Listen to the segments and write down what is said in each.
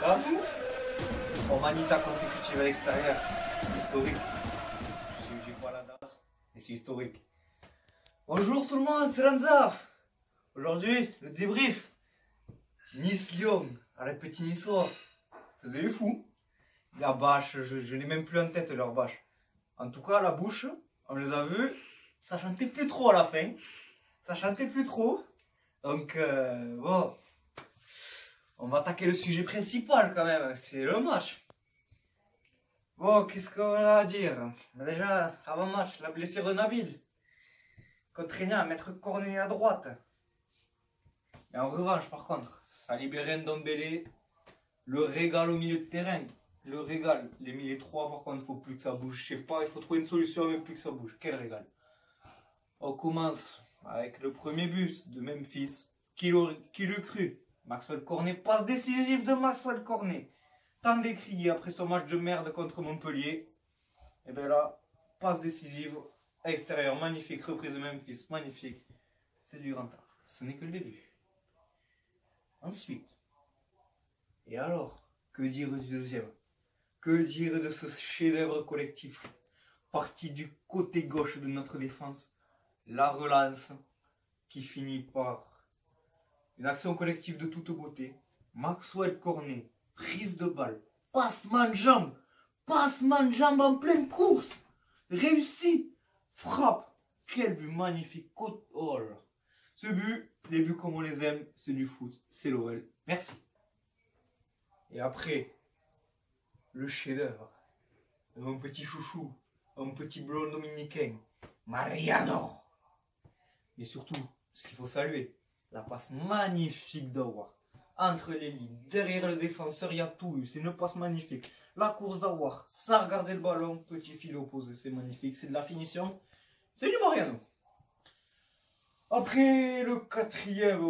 Grave nous. En manita consécutive à l'extérieur. Historique. J'ai pas la date, mais c'est historique. Bonjour tout le monde, c'est Lanza. Aujourd'hui, le débrief. Nice-Lyon, à la petite Niçois. Vous avez fou. La bâche, je n'ai même plus en tête leur bâche. En tout cas, la bouche, on les a vus, ça chantait plus trop à la fin. Ça chantait plus trop. Donc, bon. On va attaquer le sujet principal quand même, c'est le match. Bon, qu'est-ce qu'on a à dire? Déjà, avant-match, la blessure de Nabil. Contraignant à mettre Cornet à droite. Mais en revanche, par contre, ça a libéré Ndombele. Le régal au milieu de terrain. Le régal. Les milieux 3, par contre, il faut plus que ça bouge. Je sais pas, il faut trouver une solution, mais plus que ça bouge. Quel régal. On commence avec le premier but de Memphis. Qui l'eût cru? Maxwell Cornet, passe décisive de Maxwell Cornet. Tant décrié après son match de merde contre Montpellier. Et bien là, passe décisive, extérieur, magnifique, reprise de Memphis, magnifique. C'est du grand art. Ce n'est que le début. Ensuite, et alors, que dire du deuxième? Que dire de ce chef-d'œuvre collectif? Parti du côté gauche de notre défense, la relance qui finit par une action collective de toute beauté. Maxwell Cornet, prise de balle, passement de jambe en pleine course, réussi, frappe. Quel but magnifique, oh là là. Ce but, les buts comme on les aime, c'est du foot, c'est l'OL. Merci. Et après, le chef-d'œuvre, mon petit chouchou, mon petit blond dominicain, Mariano. Et surtout, ce qu'il faut saluer, la passe magnifique d'Awar. Entre les lignes, derrière le défenseur, il y a tout eu. C'est une passe magnifique. La course d'Awar, ça a regardé le ballon, petit fil opposé, c'est magnifique. C'est de la finition, c'est du Mariano. Après le quatrième,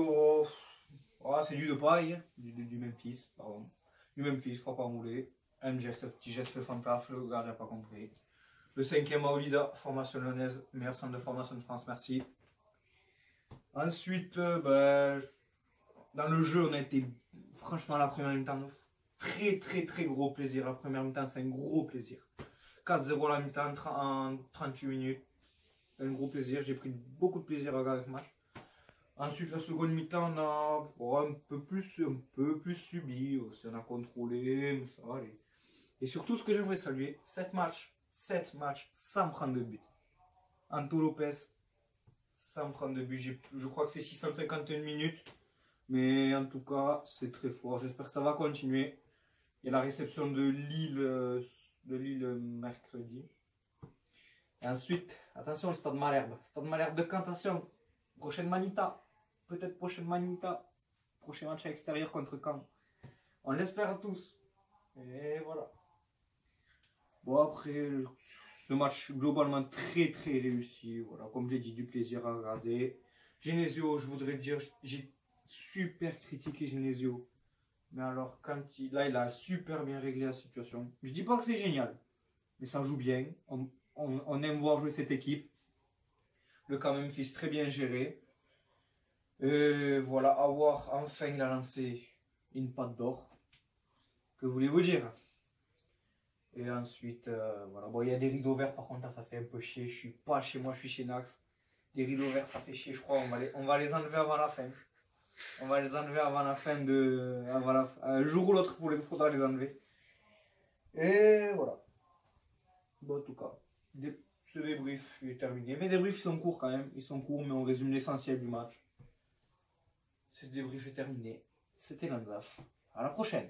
c'est du Depay, du Memphis, pardon. Du Memphis, frappe enroulée. Un geste, petit geste fantasme, le gars n'a pas compris. Le cinquième, Aolida, formation lyonnaise, meilleur centre de formation de France, merci. Ensuite, dans le jeu, on a été, franchement, la première mi-temps, très gros plaisir. La première mi-temps, c'est un gros plaisir. 4-0 la mi-temps en 38 minutes. C'est un gros plaisir. J'ai pris beaucoup de plaisir à regarder ce match. Ensuite, la seconde mi-temps, on a un peu plus subi. On a contrôlé, mais ça va aller. Et surtout, ce que j'aimerais saluer, 7 matchs sans prendre de but. Anto Lopez, sans prendre de but. Je crois que c'est 651 minutes. Mais en tout cas, c'est très fort. J'espère que ça va continuer. Il y a la réception de Lille mercredi. Et ensuite, attention, le Stade Malherbe. Stade Malherbe de Caen, attention. Prochaine Manita. Peut-être prochaine Manita. Prochain match à l'extérieur contre Caen. On l'espère tous. Et voilà. Bon, après, ce match globalement très réussi. Voilà, comme j'ai dit, du plaisir à regarder. Genesio, je voudrais dire, j'ai super critiqué Genesio. Mais alors, il a super bien réglé la situation. Je dis pas que c'est génial, mais ça joue bien. On aime voir jouer cette équipe. Le camp Memphis très bien géré. Et voilà, avoir enfin, il a lancé une patte d'or. Que voulez-vous dire? Et ensuite, voilà. Bon, il y a des rideaux verts, par contre, là, ça fait un peu chier. Je suis pas chez moi, je suis chez Nax. Des rideaux verts, ça fait chier, je crois. On va les enlever avant la fin. On va les enlever avant la fin de. Un jour ou l'autre, il faudra les enlever. Et voilà. Bon, en tout cas, ce débrief est terminé. Mes débriefs sont courts quand même. Ils sont courts, mais on résume l'essentiel du match. Ce débrief est terminé. C'était Lanzaf. À la prochaine.